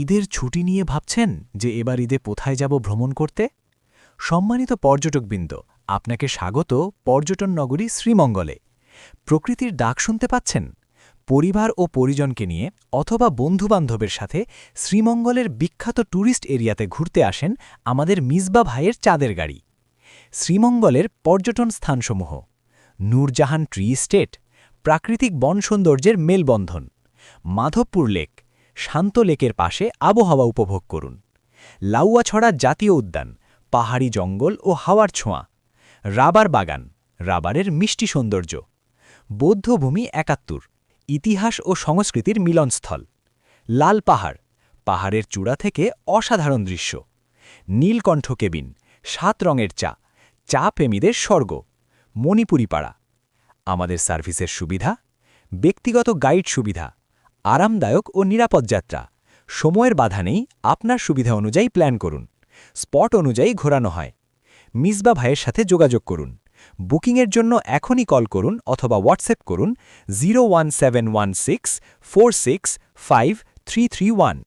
ঈদের ছুটি নিয়ে ভাবছেন যে এবার ঈদে কোথায় যাব ভ্রমণ করতে? সম্মানিত পর্যটকবৃন্দ, আপনাকে স্বাগত পর্যটন নগরী শ্রীমঙ্গলে। প্রকৃতির ডাক শুনতে পাচ্ছেন? পরিবার ও পরিজনকে নিয়ে অথবা বন্ধুবান্ধবের সাথে শ্রীমঙ্গলের বিখ্যাত ট্যুরিস্ট এরিয়াতে ঘুরতে আসেন আমাদের মিসবা ভাইয়ের চাঁদের গাড়ি। শ্রীমঙ্গলের পর্যটন স্থানসমূহ: নূরজাহান ট্রি স্টেট, প্রাকৃতিক বন সৌন্দর্যের মেলবন্ধন; মাধবপুর লেক, শান্ত লেকের পাশে আবহাওয়া উপভোগ করুন; লাউয়াছড়া জাতীয় উদ্যান, পাহাড়ি জঙ্গল ও হাওয়ার ছোঁয়া; রাবার বাগান, রাবারের মিষ্টি সৌন্দর্য; বৌদ্ধভূমি ৭১, ইতিহাস ও সংস্কৃতির মিলনস্থল; লাল পাহাড়, পাহাড়ের চূড়া থেকে অসাধারণ দৃশ্য; নীলকণ্ঠ কেবিন, ৭ রঙের চা, চা প্রেমীদের স্বর্গ; মণিপুরি পাড়া। আমাদের সার্ভিসের সুবিধা: ব্যক্তিগত গাইড সুবিধা, আরামদায়ক ও নিরাপদ যাত্রা, সময়ের বাধা নেই, আপনার সুবিধা অনুযায়ী প্ল্যান করুন, স্পট অনুযায়ী ঘোরানো হয়। মিসবা ভাইয়ের সাথে যোগাযোগ করুন। বুকিংয়ের জন্য এখনই কল করুন অথবা হোয়াটসঅ্যাপ করুন 01716 465331।